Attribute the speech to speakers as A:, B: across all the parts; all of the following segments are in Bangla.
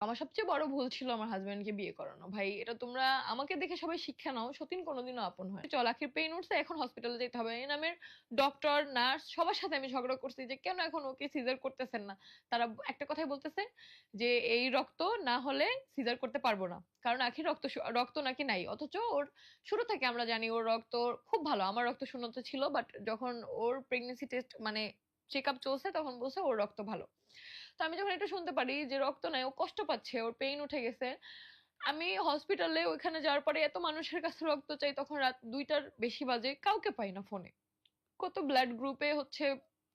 A: আমার সবচেয়ে বড় ভুল ছিল আমার হাজবেন্ডকে বিয়ে করানো। ভাই এটা তোমরা আমাকে দেখে সবাই শিক্ষা নাও। সতীন কোনোদিনও আপন হয় না। চল আখির পেইন উঠছে, এখন হসপিটালে যেতে হবে। এই নামের ডক্টর, নার্স সবার সাথে আমি ঝগড়া করছি যে কেন এখন ওকে সিজার করতেছেন না। তারা একটা কথাই বলতেছে যে এই রক্ত না হলে সিজার করতে পারবো না। কারণ আখির রক্ত নাকি নাই। অথচ ওর শুরু থেকে আমরা জানি ওর রক্ত খুব ভালো। আমার রক্ত শূন্যতা ছিল, বাট যখন ওর প্রেগন্যান্সি টেস্ট মানে চেক আপ চলছে তখন বলছে ওর রক্ত ভালো। তো আমি যখন এটা শুনতে পারি যে রক্ত নাই, ও কষ্ট পাচ্ছে, ওর পেইন উঠে গেছে, আমি হসপিটালে ওইখানে যাওয়ার পরে এত মানুষের কাছে রক্ত চাই, তখন রাত 2টার বেশি বাজে, কাউকে পাই না ফোনে। কত ব্লাড গ্রুপে হচ্ছে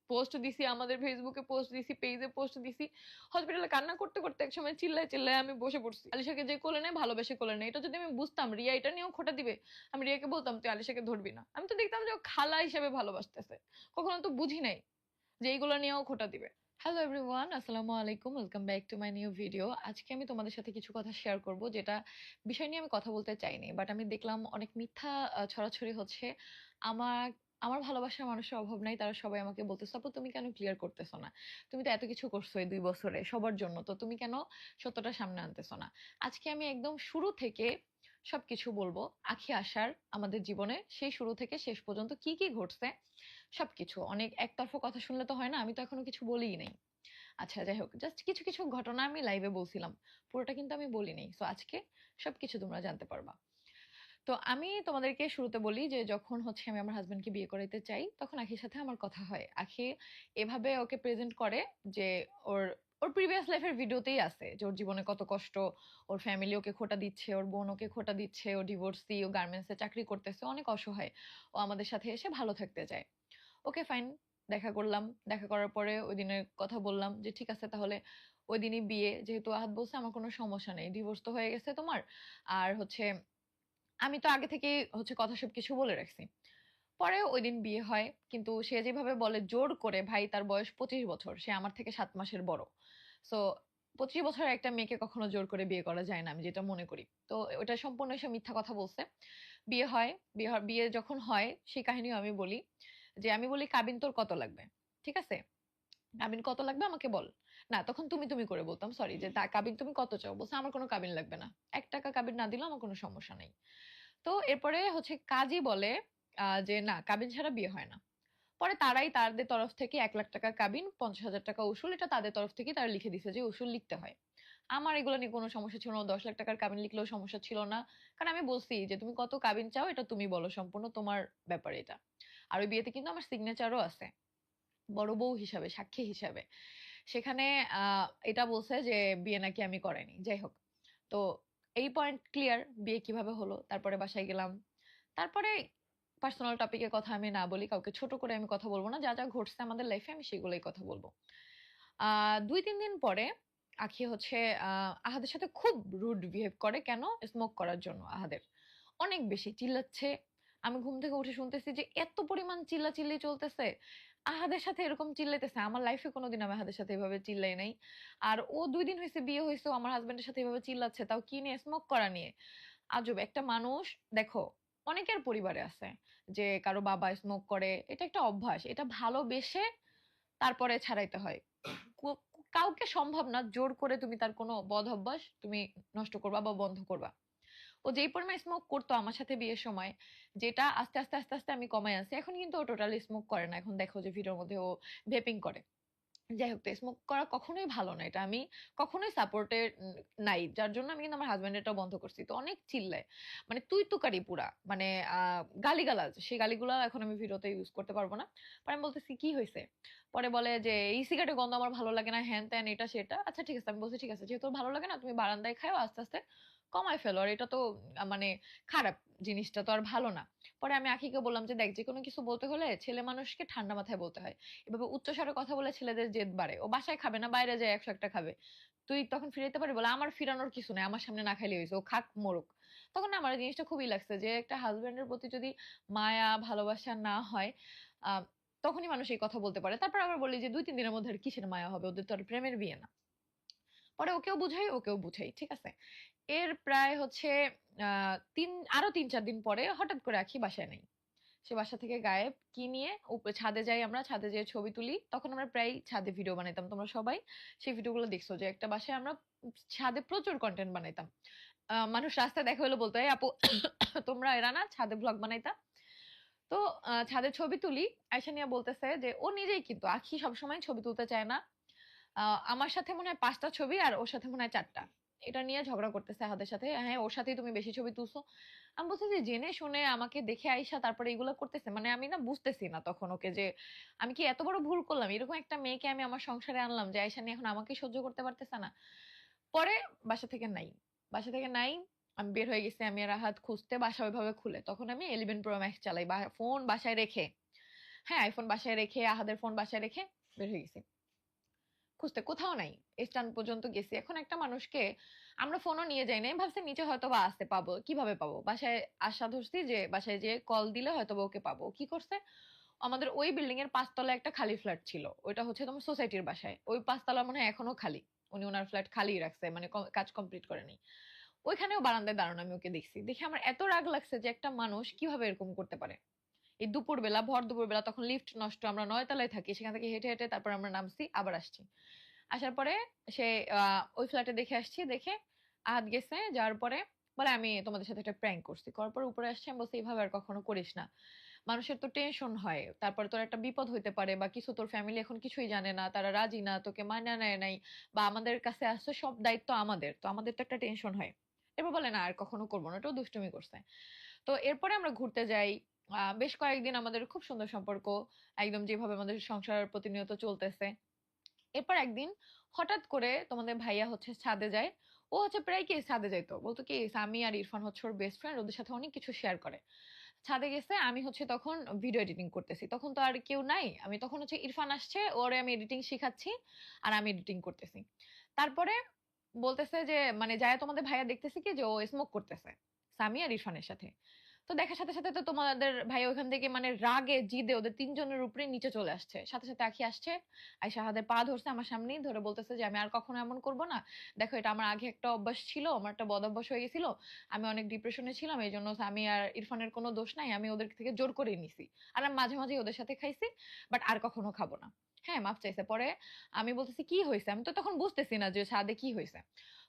A: পোস্ট দিছি, আমাদের ফেসবুকে পোস্ট দিছি, পেজে পোস্ট দিছি। হসপিটালে কান্না করতে করতে একসময় চিল্লায় চিল্লায় আমি বসে পড়ছি। আলিশাকে যে কোলে নেয় ভালোবেসে কোলে নেয়, এটা যদি আমি বুঝতাম রিয়া এটা নিয়েও খোটা দিবে, আমি রিয়াকে বলতাম তুই আলিশাকে ধরবি না। আমি তো দেখতাম যে ও খালা হিসেবে ভালোবাসতেছে, কখনো তো বুঝি নাই যে এইগুলো নিয়েও খোটা দিবে। হ্যালো এভরিওয়ান, আসসালামু আলাইকুম, welcome back to my new video. আজকে আমি তোমাদের সাথে কিছু কথা শেয়ার করব, যেটা বিষয় নিয়ে আমি কথা বলতে চাইনি, বাট আমি দেখলাম অনেক মিথ্যা ছড়াছড়ি হচ্ছে। আমার আমার ভালোবাসার মানুষের অভাব নাই, তারা সবাই আমাকে বলতেছে আপু তুমি কেন ক্লিয়ার করতেছো না, তুমি তো এত কিছু করছো এই 2 বছরে সবার জন্য, তো তুমি কেন সত্যটা সামনে আনতেছো না। আজকে আমি একদম শুরু থেকে সবকিছু বলবো। আখি আসার আমাদের জীবনে সেই শুরু থেকে শেষ পর্যন্ত কি কি ঘটছে সবকিছু। অনেক একতরফা কথা শুনলে তো হয় না, আমি তো এখনো কিছু বলিই নাই। আচ্ছা যাই হোক, জাস্ট কিছু কিছু ঘটনা আমি লাইভে বলছিলাম, পুরোটা কিন্তু আমি বলি নাই। সো আজকে সবকিছু তোমরা জানতে পারবা। তো আমি তোমাদেরকে শুরুতে বলি যে যখন হচ্ছে আমি আমার হাজবেন্ডকে বিয়ে করাইতে চাই, তখন আখির সাথে আমার কথা হয়। আখি এভাবে ওকে প্রেজেন্ট করে যে ওর ওর প্রিভিয়াস লাইফের ভিডিওতেই আছে যে ওর জীবনে কত কষ্ট, ওর ফ্যামিলি ওকে খোটা দিচ্ছে, ওর বোন ওকে খোটা দিচ্ছে, ও ডিভোর্সি, ও গার্মেন্টসে চাকরি করতেছে, অনেক অসহায়, ও আমাদের সাথে এসে ভালো থাকতে চায়। ওকে ফাইন, দেখা করলাম। দেখা করার পরে ওই দিনের কথা বললাম যে ঠিক আছে তাহলে ওই দিনই বিয়ে। যেহেতু আহাদ বলছে আমার কোনো সমস্যা নেই, ডিভোর্স তো হয়ে গেছে তোমার, আর হচ্ছে আমি তো আগে থেকেই হচ্ছে কথা সবকিছু বলে রাখছি। পরে ওই দিন বিয়ে হয়, কিন্তু সে যেভাবে বলে জোর করে, ভাই তার বয়স 25 বছর, সে আমার থেকে 7 মাসের বড়। সো 25 বছরের একটা মেয়েকে কখনো জোর করে বিয়ে করা যায় না, আমি যেটা মনে করি। তো ওটা সম্পূর্ণ সে মিথ্যা কথা বলছে। বিয়ে হয়, বিয়ে যখন হয় সেই কাহিনীও আমি বলি। যে আমি বলি কাবিন তোর কত লাগবে, ঠিক আছে, কাবিন কত লাগবে আমাকে বল। না তখন তুমি তুমি করে বলতাম, সরি, যে তা কাবিন তুমি কত চাও, বলছে আমার কোনো কাবিন লাগবে না, 1 টাকা কাবিন না দিলেও আমার কোনো সমস্যা নেই। তো এরপরে হচ্ছে কাজী বলে যে না কাবিন ছাড়া বিয়ে হয় না। পরে তারাই তাদের তরফ থেকে 1 লাখ টাকা কাবিন, 50,000 টাকা উসুল, এটা তাদের তরফ থেকে তারা লিখে দিছে যে উসুল লিখতে হয়। আমার এগুলো নিয়ে কোনো সমস্যা ছিল না, 10 লাখ টাকার কাবিন লিখলেও সমস্যা ছিল না। কারণ আমি বলছি যে তুমি কত কাবিন চাও এটা তুমি বলো, সম্পূর্ণ তোমার ব্যাপার এটা। আর ওই বিয়েতে কিন্তু আমার সিগনেচারও আছে, বড় বউ হিসাবে, সাক্ষী হিসাবে। সেখানে এটা বলছে যে বিয়ে নাকি আমি করাইনি। যাই হোক, তো এই পয়েন্ট ক্লিয়ার। বিয়ে কিভাবে হলো, তারপরে বাসায় গেলাম। তারপরে পার্সোনাল টপিকের কথা আমি না বলি, কাউকে ছোট করে আমি কথা বলবো না, যা যা ঘটছে আমাদের লাইফে আমি সেগুলোই কথা বলবো। 2-3 দিন পরে আখি হচ্ছে আহাদের সাথে খুব রুড বিহেভ করে। কেন? স্মোক করার জন্য। আহাদের অনেক বেশি চিল্লাচ্ছে। আমি ঘুম থেকে উঠে শুনতেছি যে এত পরিমাণ চিল্লাচিল্লি চলতেছে। আহাদের সাথে এরকম চিল্লাইতেছে, আমার লাইফে কোনোদিন আমি আহাদের সাথে এভাবে চিল্লাই নাই। আর ও 2 দিন হয়েছে বিয়ে হয়েছে, ও আমার হাজবেন্ডের সাথে এভাবে চিল্লাচ্ছে, তাও কি নিয়ে? স্মোক করা নিয়ে। আজব একটা মানুষ। দেখো, অনেকের পরিবারে আছে যে কারো বাবা স্মোক করে, এটা একটা অভ্যাস, এটা ভালোবেসে তারপরে ছাড়াইতে হয়। কাউকে সম্ভব না জোর করে তুমি তার কোনো বদ অভ্যাস তুমি নষ্ট করবা বা বন্ধ করবা। ও যেই পরিমাণ স্মোক করতো আমার সাথে বিয়ের সময়, যেটা আস্তে আস্তে আস্তে আস্তে আমি কমাই আনছি, এখন কিন্তু ও টোটালি স্মোক করে না। এখন দেখো যে ভিডিওর মধ্যে ও ভেপিং করে। যাই হোক, তো স্মোক করা কখনোই ভালো না, এটা আমি কখনোই সাপোর্টে নাই। যার জন্য আমি কিন্তু আমার হাজবেন্ড এটাও বন্ধ করছি। তো অনেক চিল্লায়, মানে তুই তুকারি পুরা, মানে গালিগালাজ, সেই গালিগুলো এখন আমি ভিডিওতে ইউজ করতে পারবো না। পরে আমি বলতেছি কি হয়েছে, পরে বলে যে এই সিগারেটের গন্ধ আমার ভালো লাগে না, হ্যান ত্যান এটা সেটা। আচ্ছা ঠিক আছে, আমি বলছি ঠিক আছে, যেহেতু ভালো লাগে না তুমি বারান্দায় খাও, আস্তে আস্তে কমায় ফেলো, আর এটা তো মানে খারাপ, জিনিসটা তো আর ভালো না। পরে আমি আখিকে বললাম যে দেখ, যে কোনো কিছু বলতে হলে ছেলে মানুষকে ঠান্ডা মাথায় বলতে হয়। এভাবে উচ্চস্বরে কথা বলে ছেলেদের জেদ বাড়ে। ও বাসায় খাবে না, বাইরে যায় 100 একটা খাবে। তুই তখন ফিরাইতে পারবি? বলে আমার ফিরানোর কিছু নাই, আমার সামনে না খাইলে হয়েছে, ও খাক মরুক। তখন না আমার এই জিনিসটা খুবই লাগছে যে একটা হাজবেন্ডের প্রতি যদি মায়া ভালোবাসা না হয়, আহ তখনই মানুষ এই কথা বলতে পারে। তারপর আবার বলি যে 2-3 দিনের মধ্যে আর কিসের মায়া হবে, ওদের তো আর প্রেমের বিয়ে না। পরে ওকেও বুঝাই, ওকেও বুঝাই, ঠিক আছে। এর প্রায় হচ্ছে আরো 3-4 দিন পরে হঠাৎ করে আখি বাসায় নেই। সে বাসা থেকে গায়েব। কি নিয়ে? উপরে ছাদে যাই আমরা, ছাদে যেয়ে ছবি তুলি। তখন আমরা প্রায় ছাদে ভিডিও বানাইতাম। তোমরা সবাই সেই ভিডিওগুলো দেখছো যে একটা বাসায় আমরা ছাদে প্রচুর কনটেন্ট বানাইতাম। মানুষ রাস্তায় দেখা হলে বলতো, "এই আপু তোমরা এরা না ছাদে ব্লগ বানাইতা?" তো ছাদে ছবি তুলি। আয়শা নিয়া বলতেছে যে ও নিজেই কিন্তু আখি সবসময় ছবি তুলতে চায় না। আমার সাথে মনে হয় ৫ টা ছবি আর ওর সাথে মনে হয় ৪ টা। এটা নিয়ে ঝগড়া করতেছে আহাদের সাথে। হ্যাঁ, ওর সাথেই তুমি বেশি ছবি তুলছো। আমি বলছি যে জেনে শুনে আমাকে দেখে আইসা তারপরে এগুলা করতেছে। মানে আমি না বুঝতেছি না তখন ওকে যে আমি কি এত বড় ভুল করলাম? এরকম একটা মেয়েকে আমি আমার সংসারে আনলাম যে আয়শা নিয়ে এখন আমাকেই সহ্য করতে পারতেছে না। পরে বাসা থেকে নাই। বাসা থেকে নাই। আমি বের হয়ে গেছি। আমি আর রাহাত খুঁজতে বাসা ওইভাবে খুলে। তখন আমি 11 Pro Max চালাই। ফোন বাসায় রেখে, হ্যাঁ, iPhone বাসায় রেখে, আহাদের ফোন বাসায় রেখে বের হয়ে গেছি। খুঁজতে কোথাও নাই। স্ট্যান্ড পর্যন্ত গেছি। এখন একটা মানুষকে আমরা ফোনও নিয়ে যাই নাই। ভাবছি নিচে হয়তোবা আছে, পাবো। কিভাবে পাবো? বাসায় আশা ধরছি যে বাসায় যেয়ে কল দিলে হয়তোবা ওকে পাবো। কি করছে? আমাদের ওই বিল্ডিং এর ৫ তলায় একটা খালি ফ্ল্যাট ছিল। ওইটা হচ্ছে তোমার সোসাইটির বাসায়। ওই ৫ তলা মনে হয় এখনো খালি। উনি উনার ফ্ল্যাট খালিই রাখছে। মানে কাজ কমপ্লিট করে নাই। ওইখানেও বারান্দায় দাঁড়ানো আমি ওকে দেখছি। দেখে আমার এত রাগ লাগছে যে একটা মানুষ কিভাবে এরকম করতে পারে? এই দুপুরবেলা, ভর দুপুরবেলা তখন লিফট নষ্ট। আমরা ৯ তলায় থাকি। সেখান থেকে হেঁটে, হেঁটে তারপর আমরা নামছি, আবার আসছি। আসার পরে সে ওই ফ্ল্যাটে দেখে আসছি। দেখে আহাত গেছে। যাওয়ার পরে বলে, "আমি তোমাদের সাথে একটা প্র্যাঙ্ক করছি।" করার পর উপরে আসছে। আমি বলছি, "এভাবে আর কখনো করিস না। মানুষের তো টেনশন হয়। তারপরে তোর একটা বিপদ হইতে পারে বা কিছু, তোর ফ্যামিলি এখন কিছুই জানে না। তারা রাজি না। তোকে মাইনা নেয় নাই বা আমাদের কাছে আসছে, সব দায়িত্ব আমাদের। তো আমাদের তো একটা টেনশন হয়।" এরপর বলে, "না, আর কখনো করব না।" ওটাও দুষ্টুমি করছে। তো এরপরে আমরা ঘুরতে যাই। বেশ কয়েকদিন আমাদের খুব সুন্দর সম্পর্ক। একদম যেভাবে আমাদের সংসার প্রতিনিয়ত চলতেছে। এরপর একদিন হঠাৎ করে তোমাদের ভাইয়া হচ্ছে ছাদে যায়। ও হচ্ছে প্রায় কি ছাদে যাইতো। বলতো কি সামি আর ইরফান হচ্ছে ওর বেস্ট ফ্রেন্ড। ওদের সাথে অনেক কিছু শেয়ার করে। ছাদে গেছে, আমি হচ্ছে তখন ভিডিও এডিটিং করতেছি। তখন তো আর কেউ নাই। আমি তখন হচ্ছে ইরফান আসছে, ওরে আমি এডিটিং শিখাচ্ছি আর আমি এডিটিং করতেছি। তারপরে বলতেছে যে মানে যায়া তোমাদের ভাইয়া দেখতেছে কি যে ও স্মোক করতেছে সামি আর ইরফানের সাথে। তো দেখার সাথে সাথে তো তোমাদের ভাই ওখান থেকে মানে রাগে জিদে ওদের ৩ জনের উপরে নিচে চলে আসছে। সাথে সাথে আঁখি আসছে। আইসা হাতের পা ধরছে আমার সামনেই, ধরে বলতেছে যে আমি আর কখনো এমন করব না। দেখো এটা আমার আগে একটা অভ্যাস ছিল, আমার একটা বদ অভ্যাস হয়ে গেছিল। আমি অনেক ডিপ্রেশনে ছিলাম। এইজন্য আমি আর ইরফানের কোনো দোষ নাই। আমি ওদের থেকে জোর করে নিছি। আর আমি মাঝে মাঝে ওদের সাথে খাইছি। বাট আর কখনো খাবো না। হ্যাঁ, মাফ চাইছে। পরে আমি বলতেছি কি হয়েছে? আমি তো তখন বুঝতেছি না যে ছাদে কি হয়েছে।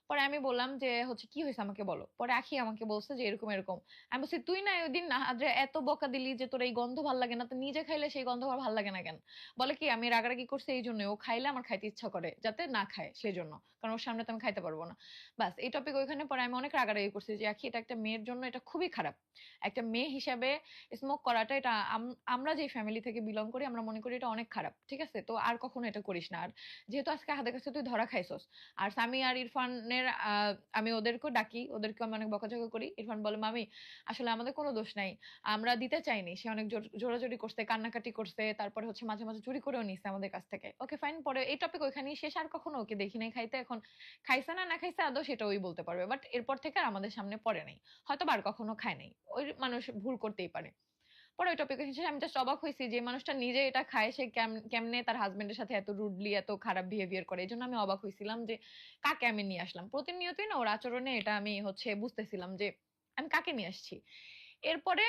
A: পরে আমি বললাম যে হচ্ছে কি হয়েছে আমাকে বলো। পরে আখি আমাকে বলছে যে এরকম এরকম। আমি বলছি তুই না ওইদিন যে এত বকা দিলি যে তোর এই গন্ধ ভাল লাগে না, তো নিজে খাইলে সেই গন্ধ আর ভাল লাগে না কেন? বলে কি আমি রাগারাগি করছি এই জন্য, ও খাইলে আমার খাইতে ইচ্ছা করে যাতে না খায় সেই জন্য, কারণ ওর সামনে তো আমি খাইতে পারবো না। বাস এই টপিক ওইখানে। পরে আমি অনেক রাগারাগি করছি যে আখি এটা একটা মেয়ের জন্য এটা খুবই খারাপ। একটা মেয়ে হিসাবে স্মোক করাটা এটা আমরা যে ফ্যামিলি থেকে বিলং করি আমরা মনে করি এটা অনেক খারাপ। ঠিক আছে, তো আর কখনো এটা করিস না। আর যেহেতু আজকে হাতের কাছে তুই ধরা খাইছস, আর সামি আর ইরফানের আমি ওদেরকেও ডাকি, ওদেরকে আমি অনেক বকাঝকা করি। ইরফান বলে, মামি আসলে আমাদের কোনো দোষ নাই, আমরা দিতে চাইনি। সে অনেক জোরাজোরি করছে, কান্নাকাটি করছে, তারপরে হচ্ছে মাঝে মাঝে চুরি করেও নিছে আমাদের কাছ থেকে। Okay fine. পরে এই টপিক ওইখানেই শেষ। আর কখনো ওকে দেখি নাই খাইতে। এখন খাইছে না না খাইছে আদৌ সেটা ওই বলতে পারবে। বাট এরপর থেকে আর আমাদের সামনে পড়ে নাই। হয়তো আর কখনো খায় নাই। ওই মানুষ ভুল করতেই পারে। পরে ওই টপিক শেষে আমি জাস্ট অবাক হয়েছি যে মানুষটা নিজে এটা খায়, সে কেমনে তার হাজবেন্ডের সাথে এত রুডলি এত খারাপ বিহেভিয়ার করে। এই জন্য আমি অবাক হয়েছিলাম যে কাকে আমি নিয়ে আসলাম। প্রতিনিয়তই না ওর আচরণে এটা আমি হচ্ছে বুঝতেছিলাম যে আমি কাকে নিয়ে আসছি। এরপরে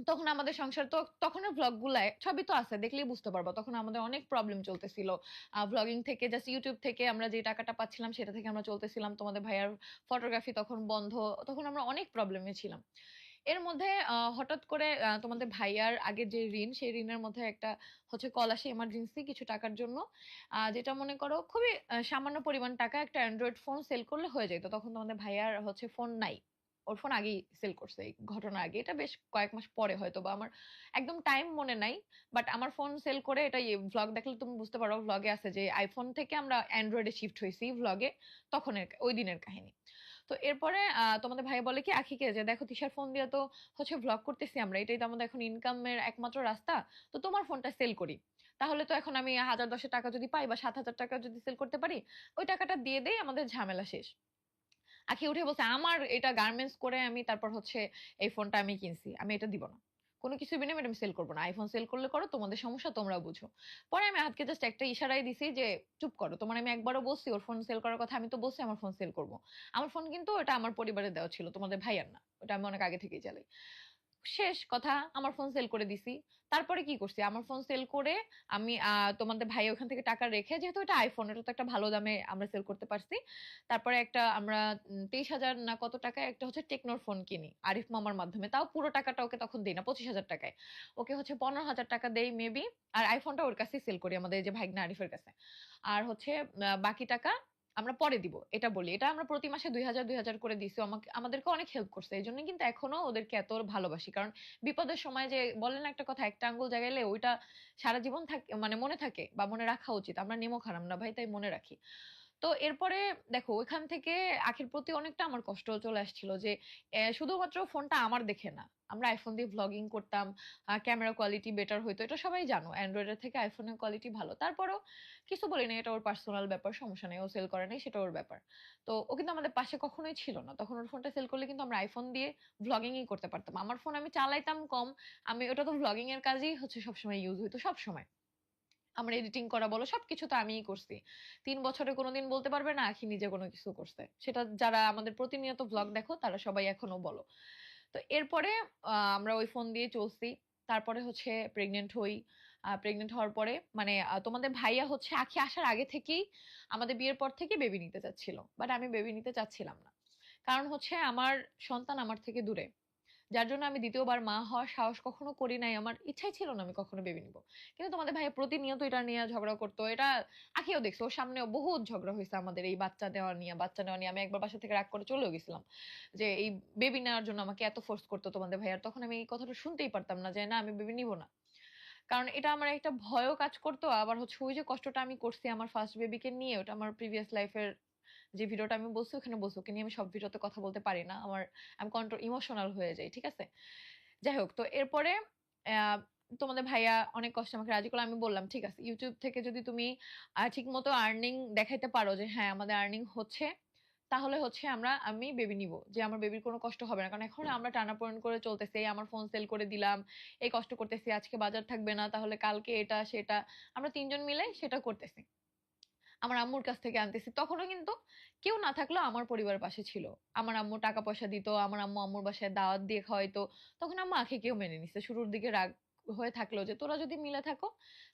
A: তখন আমাদের সংসার তো তখনের ভ্লগ গুলায় সবই তো আছে, দেখলেই বুঝতে পারবো। তখন আমাদের অনেক প্রবলেম চলতেছিল। ভ্লগিং থেকে জাস্ট ইউটিউব থেকে আমরা যে টাকাটা পাচ্ছিলাম সেটা থেকে আমরা চলতেছিলাম। তোমাদের ভাইয়ার ফটোগ্রাফি তখন বন্ধ। তখন আমরা অনেক প্রবলেমে ছিলাম। এর মধ্যে হঠাৎ করে তোমাদের ভাইয়ার আগের যে ঋণ, সেই ঋণের মধ্যে একটা হচ্ছে কল আসে এমার্জেন্সি কিছু টাকার জন্য। যেটা মনে করো খুবই সামান্য পরিমাণ টাকা, একটা অ্যান্ড্রয়েড ফোন সেল করলে হয়ে যেত। তখন তোমাদের ভাইয়ার হচ্ছে ফোন নাই। ওর ফোন আগেই সেল করছে এই ঘটনার আগে। এটা বেশ কয়েক মাস পরে হয়তোবা, আমার একদম টাইম মনে নাই। বাট আমার ফোন সেল করে এটা ভ্লগ দেখলে তুমি বুঝতে পারো। ভ্লগে আছে যে আইফোন থেকে আমরা অ্যান্ড্রয়েডে শিফট হয়েছি ভ্লগে, তখনের ওই দিনের কাহিনী। তো এরপরে তোমাদের ভাই বলে কি আখিকে যে দেখো তিশার ফোন দিয়ে তো হচ্ছে ভ্লগ করতেছি আমরা, এটাই তো আমাদের এখন ইনকামের একমাত্র রাস্তা। তো তোমার ফোনটা সেল করি। তাহলে তো এখন আমি 1010 টাকা যদি পাই বা 7000 টাকা যদি সেল করতে পারি, ওই টাকাটা দিয়ে দেই, আমাদের ঝামেলা শেষ। আখি উঠে বলছে আমার এটা গার্মেন্টস করে আমি তারপর হচ্ছে এই ফোনটা আমি কিনছি, আমি এটা দিব না। কোনো কিছু বিনিময়ে আমি সেল করবো না। আইফোন সেল করলে করো, তোমাদের সমস্যা তোমরা বুঝো। পরে আমি হাতকে জাস্ট একটা ইশারাই দিছি যে চুপ করো। তোমার আমি একবারও বলছি ওর ফোন সেল করার কথা? আমি তো বলছি আমার ফোন সেল করবো। আমার ফোন কিন্তু ওটা আমার পরিবারে দেওয়া ছিল, তোমাদের ভাইয়ার না। ওটা আমি অনেক আগে থেকেই চালাই। শেষ কথা, আমার ফোন সেল করে দিছি। তারপরে কি করছি, আমার ফোন সেল করে আমি তোমাদের ভাই ওখান থেকে টাকা রেখে, যেহেতু এটা আইফোন, এটা তো একটা ভালো দামে আমরা সেল করতে পারছি। তারপরে একটা আমরা 23,000 না কত টাকায় একটা হচ্ছে টেকনোর ফোন কিনি আরিফ মামার মাধ্যমে। তাও পুরো টাকাটা ওকে তখন দেই না, 25,000 টাকায়। ওকে হচ্ছে 15,000 টাকা দেই মেবি। আর আইফোনটা ওর কাছেই সেল করি, আমাদের এই যে ভাইগনা আরিফের কাছে। আর হচ্ছে বাকি টাকা আমরা পরে দিব, এটা বলি। এটা আমরা প্রতি মাসে 2,000 করে দিছি। আমাকে আমাদেরকে অনেক হেল্প করছে, এই জন্য কিন্তু এখনো ওদেরকে এত ভালোবাসি। কারণ বিপদের সময় যে বলেন না একটা কথা, একটা আঙ্গুল জাগাইলে ওইটা সারা জীবন থাকে, মানে মনে থাকে বা মনে রাখা উচিত। আমরা নিমক হারাম না ভাই, তাই মনে রাখি। তো এরপরে দেখো ওইখান থেকে আখির প্রতি অনেকটা আমার কষ্ট চলে আসছিল যে শুধুমাত্র ফোনটা আমার দেখে না, আমরা আইফোন দিয়ে ভ্লগিং করতাম, ক্যামেরা কোয়ালিটি বেটার হইতো, এটা সবাই জানো অ্যান্ড্রয়েডের থেকে আইফোনের কোয়ালিটি ভালো। তারপরেও কিছু বলি না, এটা ওর পার্সোনাল ব্যাপার, সমস্যা নেই, ও সেল করে নাই, সেটা ওর ব্যাপার। তো ও কিন্তু আমাদের পাশে কখনোই ছিল না, তখন ওর ফোনটা সেল করলে কিন্তু আমরা আইফোন দিয়ে ভ্লগিংই করতে পারতাম। আমার ফোন আমি চালাইতাম কম, আমি ওটা তো ভ্লগিং এর কাজেই হচ্ছে সবসময় ইউজ হইতো, সবসময় আমার এডিটিং করা বলো সবকিছু তো আমিই করছি। 3 বছরে কোনোদিন বলতে পারবে না আখি নিজে কোনো কিছু করছে, সেটা যারা আমাদের প্রতিনিয়ত ব্লগ দেখো তারা সবাই এখনো বলো। তো এরপরে আমরা ওই ফোন দিয়ে চলছি। তারপরে হচ্ছে প্রেগনেন্ট হই। প্রেগনেন্ট হওয়ার পরে মানে তোমাদের ভাইয়া হচ্ছে আখি আসার আগে থেকেই আমাদের বিয়ের পর থেকে বেবি নিতে চাচ্ছিল, বাট আমি বেবি নিতে চাচ্ছিলাম না। কারণ হচ্ছে আমার সন্তান আমার থেকে দূরে, যার জন্য আমি দ্বিতীয়বার মা হওয়ার সাহস কখনো করি নাই, আমার ইচ্ছাই ছিল না আমি কখনো বেবি নিব। কিন্তু তোমাদের ভাইয়া প্রতিনিয়ত এটা নিয়ে ঝগড়া করতো, এটা আখিও দেখছো, ওর সামনেও বহুত ঝগড়া হয়েছে আমাদের এই বাচ্চা নেওয়া নিয়ে। আমি একবার বাসা থেকে রাগ করে চলেও গেছিলাম যে এই বেবি নেওয়ার জন্য আমাকে এত ফোর্স করতো তোমাদের ভাইয়ার। তখন আমি এই কথাটা শুনতেই পারতাম না যে না আমি বেবি নিব না। কারণ এটা আমার একটা ভয়ও কাজ করতো, আবার হচ্ছে ওই যে কষ্টটা আমি করছি আমার ফার্স্ট বেবিকে নিয়ে, ওটা আমার প্রিভিয়াস লাইফের যে ভিডিওটা আমি বলছি ওখানে বলছি। ওকে নিয়ে আমি সব ভিডিওতে কথা বলতে পারি না, আমার আমি কন্ট্রোল ইমোশনাল হয়ে যাই, ঠিক আছে। যাই হোক, তো এরপরে আহ, তোমাদের ভাইয়া অনেক কষ্ট আমাকে রাজি করলো। আমি বললাম ঠিক আছে, ইউটিউব থেকে যদি তুমি ঠিক মতো আর্নিং দেখাইতে পারো যে হ্যাঁ আমাদের আর্নিং হচ্ছে, তাহলে হচ্ছে আমি বেবি নিব, যে আমার বেবির কোনো কষ্ট হবে না। কারণ এখন আমরা টানাপোড়েন করে চলতেছি, এই আমার ফোন সেল করে দিলাম, এই কষ্ট করতেছি, আজকে বাজার থাকবে না তাহলে কালকে এটা সেটা, আমরা তিনজন মিলে সেটা করতেছি। আমার আম্মুর কাছ থেকে আনতেছি, তখনও কিন্তু কেউ না থাকলেও আমার পরিবার পাশে ছিল। আমার আম্মু টাকা পয়সা দিত, আমার আম্মু আম্মুর বাসায় দাওয়াত দিয়ে খাওয়াইতো। তখন আম্মু আঁখিকেও মেনে নিছে, শুরুর দিকে রাগ হয়ে থাকলো যে তোরা যদি মিলে থাকো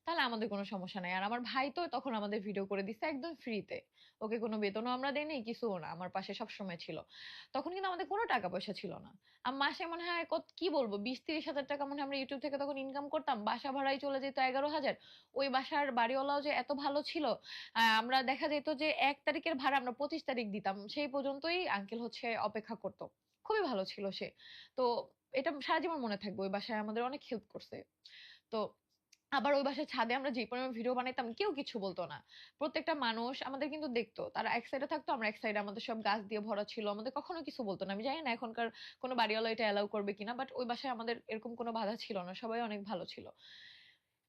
A: তাহলে আমাদের কোনো সমস্যা নাই। আর আমার ভাই তো তখন আমাদের ভিডিও করে দিচ্ছে একদম ফ্রিতে, ওকে কোনো বেতনও আমরা দেইনি, কিছুও না, আমার পাশে সবসময় ছিল। তখন কিন্তু আমাদের কোনো টাকা পয়সা ছিল না। মাসে মনে হয় কত কি বলবো 20-30 হাজার টাকা মনে হয় আমরা ইউটিউব থেকে তখন ইনকাম করতাম। বাসা ভাড়াই চলে যেত 11,000। ওই বাসার বাড়িওয়ালাও যে এত ভালো ছিল, আমরা দেখা যেত যে 1 তারিখের ভাড়া আমরা 25 তারিখ দিতাম, সেই পর্যন্তই আঙ্কেল হচ্ছে অপেক্ষা করতো। খুবই ভালো ছিল সে। তো এটা সারা জীবন মনে থাকবে, ওই বাসায় আমাদের অনেক হেল্প করছে। তো আবার ওই বাসার ছাদে আমরা যে পরিমাণ ভিডিও বানাইতাম কেউ কিছু বলতো না। প্রত্যেকটা মানুষ আমাদের কিন্তু দেখতো, তারা এক সাইডে থাকতো আমরা এক সাইডে, আমাদের সব গাছ দিয়ে ভরা ছিল, আমাদের কখনো কিছু বলতো না। আমি জানি না এখনকার কোনো বাড়িওয়ালা এটা অ্যালাউ করবে কিনা, বাট ওই বাসায় আমাদের এরকম কোনো বাধা ছিল না, সবাই অনেক ভালো ছিল।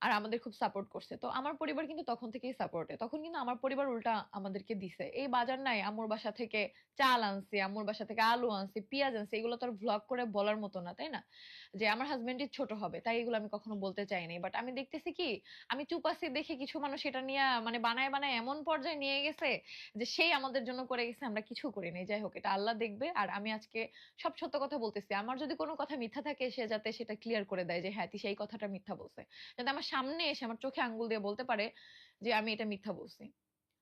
A: আর আমাদের খুব সাপোর্ট করছে। তো আমার পরিবার কিন্তু তখন থেকেই সাপোর্টে। তখন কিন্তু আমার পরিবার উল্টা আমাদেরকে দিছে এই বাজার নাই, আম্মুর বাসা থেকে চাল আনছি, আম্মুর বাসা থেকে আলু আনছি, পেঁয়াজ আনছি, এগুলো তো আর ভ্লগ করে বলার মতো না, তাই না? যে আমার হাজবেন্ডই ছোট হবে তাই এগুলো আমি কখনো বলতে চাইনি। বাট আমি দেখতেছি কি, আমি চুপ আছি দেখে কিছু মানুষ এটা নিয়ে মানে বানায় বানায় এমন পর্যায়ে নিয়ে গেছে যে সেই আমাদের জন্য করে গেছে, আমরা কিছু করিনি। যাই হোক, এটা আল্লাহ দেখবে। আর আমি আজকে সব সত্য কথা বলতেছি, আমার যদি কোনো কথা মিথ্যা থাকে সে যাতে সেটা ক্লিয়ার করে দেয় যে হ্যাঁ তুই সেই কথাটা মিথ্যা বলছে, যাতে আমার সামনে এসে আমার চোখে আঙ্গুল দিয়ে বলতে পারে যে আমি এটা মিথ্যা বলছি।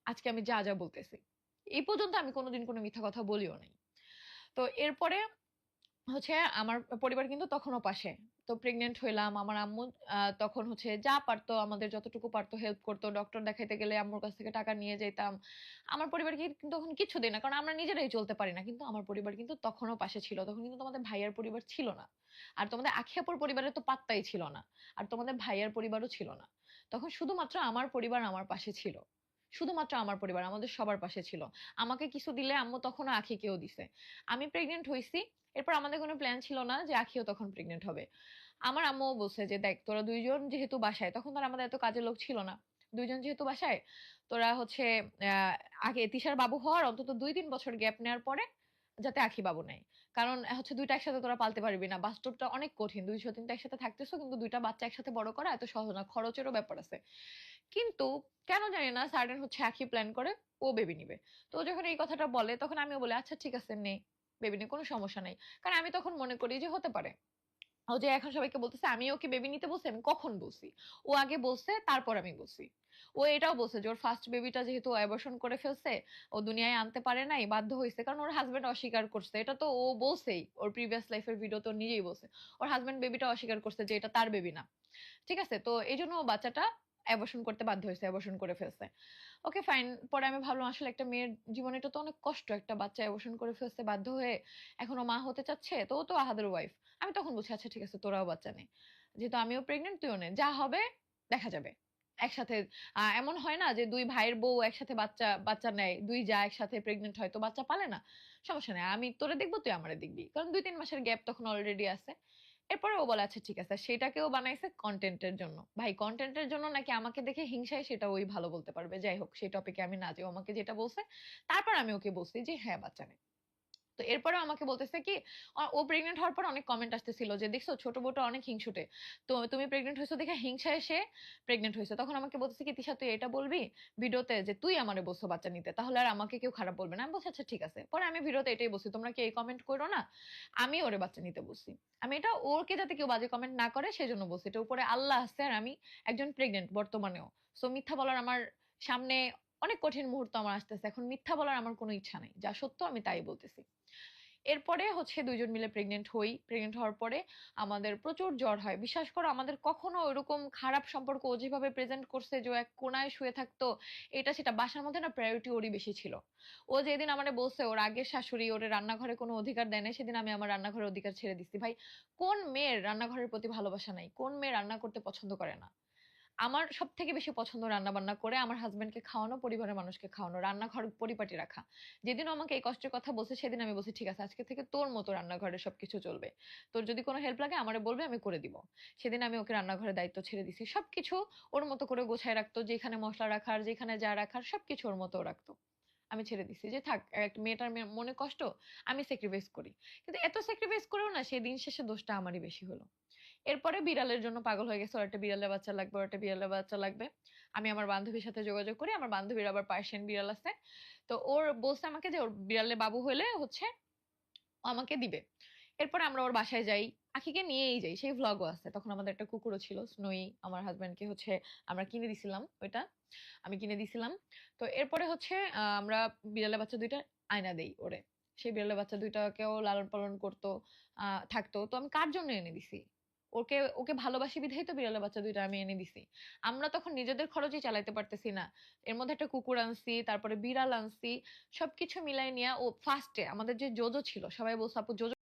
A: আজকে আমি যা যা বলতেছি, এই পর্যন্ত আমি কোনোদিন কোনো মিথ্যা কথা বলিও নাই। তো এরপরে হচ্ছে আমার পরিবার কিন্তু তখনও পাশে। তো প্রেগনেন্ট হইলাম, আমার আম্মু তখন হচ্ছে যা পারতো আমাদের যতটুকু পারতো হেল্প করতো। ডক্টর দেখাইতে গেলে আম্মুর কাছ থেকে টাকা নিয়ে যেতাম। আমার পরিবারকে কিন্তু তখন কিছু দেয় না, কারণ আমরা নিজেরাই চলতে পারি না। কিন্তু আমার পরিবার কিন্তু তখনও পাশে ছিল। তখন কিন্তু তোমাদের ভাইয়ার পরিবার ছিল না। আর তোমাদের আখিয়াপুর পরিবারের তো পাত্তাই ছিল না। আর তোমাদের ভাইয়ার পরিবারও ছিল না। তখন শুধুমাত্র আমার পরিবার আমার পাশে ছিল। শুধুমাত্র আমার পরিবার আমাদের সবার পাশে ছিল। আমাকে কিছু দিলে আম্মু তখনও আখিকেও দিছে। আমি প্রেগনেন্ট হইছি, এরপর আমাদের কোনো প্ল্যান ছিল না যে আখিও তখন প্রেগনেন্ট হবে। আমার আম্মুও বলছে যে দেখ তোরা দুইজন যেহেতু বাসায়, তখন তো আর আমাদের এত কাজের লোক ছিল না, দুইজন যেহেতু বাসায়, তোরা হচ্ছে আহ আগে তিশার বাবু হওয়ার অন্তত 2-3 বছর গ্যাপ নেওয়ার পরে যাতে আখি বাবু নেয়। কারণ হচ্ছে দুইটা একসাথে তোরা পালতে পারবি না, বাস্তবটা অনেক কঠিন। 200-3টা একসাথে থাকতেছো, কিন্তু দুইটা বাচ্চা একসাথে বড় করা এত সহজ না, খরচেরও ব্যাপার আছে। কিন্তু কেন জানি না সাডেন হচ্ছে আখি প্ল্যান করে ও বেবি নিবে। তো ও যখন এই কথাটা বলে তখন আমিও বলি আচ্ছা ঠিক আছে নে, বেবি নিয়ে কোনো সমস্যা নাই। কারণ আমি তখন মনে করি যে হতে পারে ও যে এখন সবাইকে বলতেছে আমি ওকে বেবি নিতে বলছি, আমি কখন বলছি? ও আগে বলছে তারপর আমি বলছি। ও এটাও বলছে যে ওর ফার্স্ট বেবিটা যেহেতু অ্যাবর্শন করে ফেলছে, ও দুনিয়ায় আনতে পারে নাই, বাধ্য হইছে। কারণ ওর হাসব্যান্ড অস্বীকার করছে। এটা তো ও বলছেই। ওর প্রিভিয়াস লাইফের ভিডিওতে ও নিজেই বলছে। ওর হাসব্যান্ড বেবিটা অস্বীকার করছে যে এটা তার বেবি না। ঠিক আছে? তো এজন্য ও বাচ্চাটা অ্যাবর্শন করতে বাধ্য হইছে, অ্যাবর্শন করে ফেলছে। Okay fine. পরে আমি ভাবলাম আসলে একটা মেয়ের জীবনে এটা তো অনেক কষ্ট। একটা বাচ্চা অ্যাবর্শন করে ফেলছে বাধ্য হয়ে। এখন ও মা হতে চাচ্ছে। তো ও তো আহাদের ওয়াইফ। আমি তখন বলছি আচ্ছা ঠিক আছে তোরাও বাচ্চা নে। যেহেতু আমিও প্রেগন্যান্ট তুইও নে। যা হবে দেখা যাবে। একসাথে এমন হয় না যে ২ ভাইয়ের বউ একসাথে বাচ্চা নেয়। ২ জা একসাথে প্রেগন্যান্ট হয় তো বাচ্চা পালে না। সমস্যা নাই। আমি তোরে দেখব তুই আমারে দেখবি। কারণ ২-৩ মাসের গ্যাপ তখন অলরেডি আছে। এরপরে ও বলে আচ্ছা ঠিক আছে। সেটাকেও বানাইছে কনটেন্ট এর জন্য। ভাই কনটেন্ট এর জন্য নাকি আমাকে দেখে হিংসায় সেটা ওই ভালো বলতে পারবে। যাই হোক সেই টপিকে আমি না যাই। ও আমাকে যেটা বলছে তারপর আমি ওকে বলছি যে হ্যাঁ বাচ্চা নে। তো এরপরেও আমাকে বলতেছে কি ও প্রেগন্যান্ট হওয়ার পর অনেক কমেন্ট আসতেছিল যে দেখছো ছোট বউটা অনেক হিংসুটে। তো তুমি প্রেগন্যান্ট হয়েছো দেখে হিংসায় সে প্রেগন্যান্ট হয়েছে। তখন আমাকে বলতেছে কি তিশা তুই এটা বলবি ভিডিওতে যে তুই আমারে বলছো বাচ্চা নিতে। তাহলে আর আমাকে কেউ খারাপ বলবে না। আমি বলছি আচ্ছা ঠিক আছে। পরে আমি ভিডিওতে এটাই বলছি তোমরা কি এই কমেন্ট করো না। আমি ওরে বাচ্চা নিতে বলছি। আমি এটা ওরকে যাতে কেউ বাজে কমেন্ট না করে সেজন্য বলছি। এটা উপরে আল্লাহ আছে আর আমি একজন প্রেগন্যান্ট বর্তমানেও। সো মিথ্যা বলার আমার সামনে অনেক কঠিন মুহূর্ত আমার আসতেছে। এখন মিথ্যা বলার আমার কোনো ইচ্ছা নাই। যা সত্য আমি তাই বলতেছি। এরপরে হচ্ছে ২ জন মিলে প্রেগন্যান্ট হই। প্রেগন্যান্ট হওয়ার পরে আমাদের প্রচুর জ্বর হয়। বিশ্বাস করো আমাদের কখনো ওইরকম খারাপ সম্পর্ক ও যেভাবে প্রেজেন্ট করছে যে ও এক কোণায় শুয়ে থাকতো, এটা সেটা বাসার মধ্যে না প্রায়োরিটি ওরই বেশি ছিল। ও যেদিন আমারে বলছে ওর আগের শাশুড়ি ওরে রান্নাঘরে কোনো অধিকার দেয় নাই, সেদিন আমি আমার রান্নাঘরের অধিকার ছেড়ে দিছি। ভাই কোন মেয়ের রান্নাঘরের প্রতি ভালোবাসা নাই? কোন মেয়ে রান্না করতে পছন্দ করে না? আমার সবথেকে বেশি পছন্দ রান্না-বান্না করে আমার হাসব্যান্ডকে খাওয়ানো, পরিবারের মানুষকে খাওয়ানো, রান্নাঘর পরিপাটি রাখা। যেদিন ও আমাকে এই কষ্টের কথা বলছে সেদিন আমি বলছি, "ঠিক আছে আজকে থেকে তোর মতো রান্নাঘরে সবকিছু চলবে। তোর যদি কোনো হেল্প লাগে আমারে বলবি আমি করে দিব।" সেদিন আমি ওকে রান্নাঘরের দায়িত্ব ছেড়ে দিছি। সবকিছু ওর মতো করে গোছায় রাখতো। যেখানে মসলা রাখার, যেখানে যা রাখার সবকিছু ওর মতো ও রাখতো। আমি ছেড়ে দিছি যে থাক একটা মেয়েটার মনে কষ্ট, আমি স্যাক্রিফাইস করি। কিন্তু এত স্যাক্রিফাইস করেও না সেই দিন শেষে দোষটা আমারই বেশি হলো। এরপরে বিড়ালের জন্য পাগল হয়ে গেছে। ওর একটা বিড়ালের বাচ্চা লাগবে, ওর একটা বিড়ালের বাচ্চা লাগবে। আমি আমার বান্ধবীর সাথে যোগাযোগ করি। আমার বান্ধবীর আবার পার্সিয়ান বিড়াল আছে। তো ওর বলছে আমাকে যে ওর বিড়ালের বাবু হইলে হচ্ছে ও আমাকে দিবে। এরপরে আমরা ওর বাসায় যাই। আখিকে নিয়েই যাই। সেই ভ্লগও আছে। তখন আমাদের একটা কুকুরও ছিল স্নোই। আমার হাসব্যান্ডকে হচ্ছে আমরা কিনে দিছিলাম ওইটা। আমি কিনে দিছিলাম। তো এরপরে হচ্ছে আমরা বিড়ালের বাচ্চা ২ টা আয়না দেই ওরে। সেই বিড়ালের বাচ্চা ২ টাকেও লালন-পালন করতো, থাকতো। তো আমি কার জন্য এনে দিছি? ওকে ভালোবাসি বিধায় তো বিড়ালের বাচ্চা ২ টা আমি এনে দিছি। আমরা তখন নিজেদের খরচই চালাইতে পারতেছি না। এর মধ্যে একটা কুকুর আনছি, তারপরে বিড়াল আনছি। সবকিছু মিলায় নিয়া ও ফার্স্ট এ আমাদের যে জোজো ছিল সবাই বলছে আপু জোজো